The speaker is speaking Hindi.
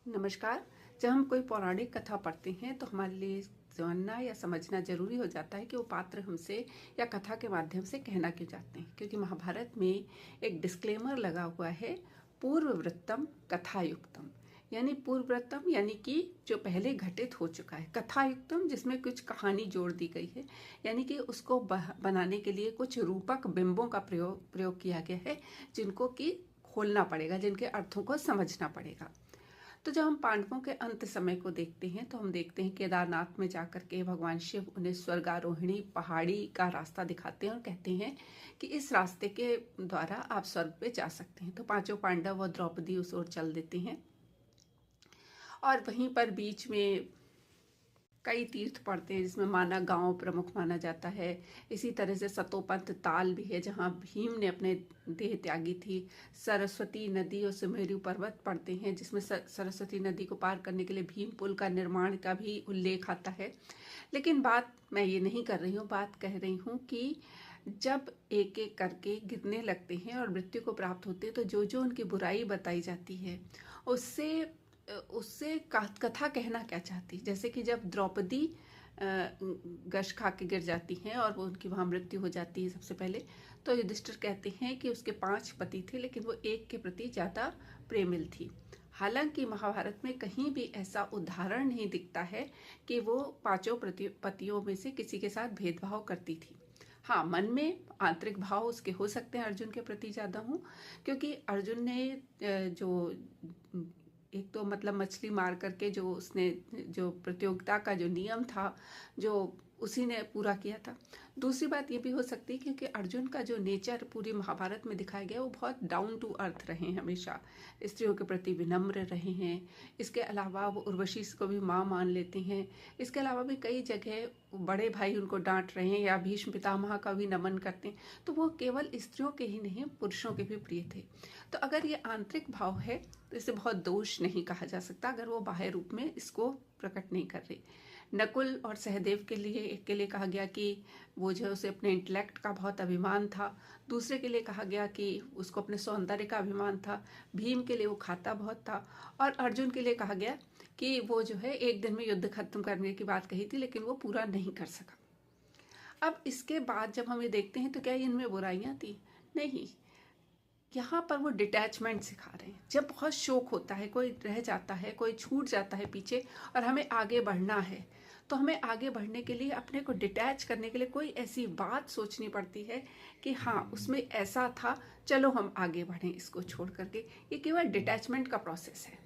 नमस्कार। जब हम कोई पौराणिक कथा पढ़ते हैं तो हमारे लिए जानना या समझना जरूरी हो जाता है कि वो पात्र हमसे या कथा के माध्यम से कहना क्यों चाहते हैं, क्योंकि महाभारत में एक डिस्क्लेमर लगा हुआ है, पूर्ववृत्तम कथायुक्तम। यानी पूर्ववृत्तम यानी कि जो पहले घटित हो चुका है, कथायुक्तम जिसमें कुछ कहानी जोड़ दी गई है, यानी कि उसको बनाने के लिए कुछ रूपक बिंबों का प्रयोग किया गया है, जिनको कि खोलना पड़ेगा, जिनके अर्थों को समझना पड़ेगा। तो जब हम पांडवों के अंत समय को देखते हैं तो हम देखते हैं केदारनाथ में जाकर के भगवान शिव उन्हें स्वर्गारोहिणी पहाड़ी का रास्ता दिखाते हैं और कहते हैं कि इस रास्ते के द्वारा आप स्वर्ग पे जा सकते हैं। तो पांचों पांडव और द्रौपदी उस ओर चल देते हैं और वहीं पर बीच में कई तीर्थ पड़ते हैं, जिसमें माना गांव प्रमुख माना जाता है। इसी तरह से सतोपंथ ताल भी है, जहां भीम ने अपने देह त्यागी थी। सरस्वती नदी और सुमेरु पर्वत पड़ते हैं, जिसमें सरस्वती नदी को पार करने के लिए भीम पुल का निर्माण का भी उल्लेख आता है। लेकिन बात मैं ये नहीं कर रही हूँ, बात कह रही हूँ कि जब एक एक करके गिरने लगते हैं और मृत्यु को प्राप्त होते हैं, तो जो जो उनकी बुराई बताई जाती है उससे उससे कथा कहना क्या चाहती। जैसे कि जब द्रौपदी गश खा के गिर जाती हैं और वो उनकी वहाँ मृत्यु हो जाती है सबसे पहले, तो युधिष्ठिर कहते हैं कि उसके 5 पति थे, लेकिन वो एक के प्रति ज़्यादा प्रेमिल थी। हालांकि महाभारत में कहीं भी ऐसा उदाहरण नहीं दिखता है कि वो पांचों पतियों में से किसी के साथ भेदभाव करती थी। हाँ, मन में आंतरिक भाव उसके हो सकते हैं अर्जुन के प्रति ज़्यादा हूँ, क्योंकि अर्जुन ने जो एक तो मतलब मछली मार करके जो उसने जो प्रतियोगिता का जो नियम था, जो उसी ने पूरा किया था। दूसरी बात ये भी हो सकती है क्योंकि अर्जुन का जो नेचर पूरी महाभारत में दिखाया गया वो बहुत डाउन टू अर्थ रहे हैं, हमेशा स्त्रियों के प्रति विनम्र रहे हैं। इसके अलावा वो उर्वशी को भी माँ मान लेते हैं। इसके अलावा भी कई जगह बड़े भाई उनको डांट रहे हैं या भीष्म पितामह का भी नमन करते हैं, तो वो केवल स्त्रियों के ही नहीं पुरुषों के भी प्रिय थे। तो अगर ये आंतरिक भाव है तो इसे बहुत दोष नहीं कहा जा सकता अगर वो बाह्य रूप में इसको प्रकट नहीं कर रही। नकुल और सहदेव के लिए कहा गया कि वो जो उसे अपने इंटेलेक्ट का बहुत अभिमान था। दूसरे के लिए कहा गया कि उसको अपने सौंदर्य का अभिमान था। भीम के लिए वो खाता बहुत था। और अर्जुन के लिए कहा गया कि वो जो है एक दिन में युद्ध खत्म करने की बात कही थी, लेकिन वो पूरा नहीं कर सका। अब इसके बाद जब हम ये देखते हैं तो क्या इनमें बुराइयां थी? नहीं, यहाँ पर वो डिटैचमेंट सिखा रहे हैं। जब बहुत शौक होता है, कोई रह जाता है, कोई छूट जाता है पीछे और हमें आगे बढ़ना है, तो हमें आगे बढ़ने के लिए अपने को डिटैच करने के लिए कोई ऐसी बात सोचनी पड़ती है कि हाँ उसमें ऐसा था, चलो हम आगे बढ़ें इसको छोड़ करके। ये केवल डिटैचमेंट का प्रोसेस है।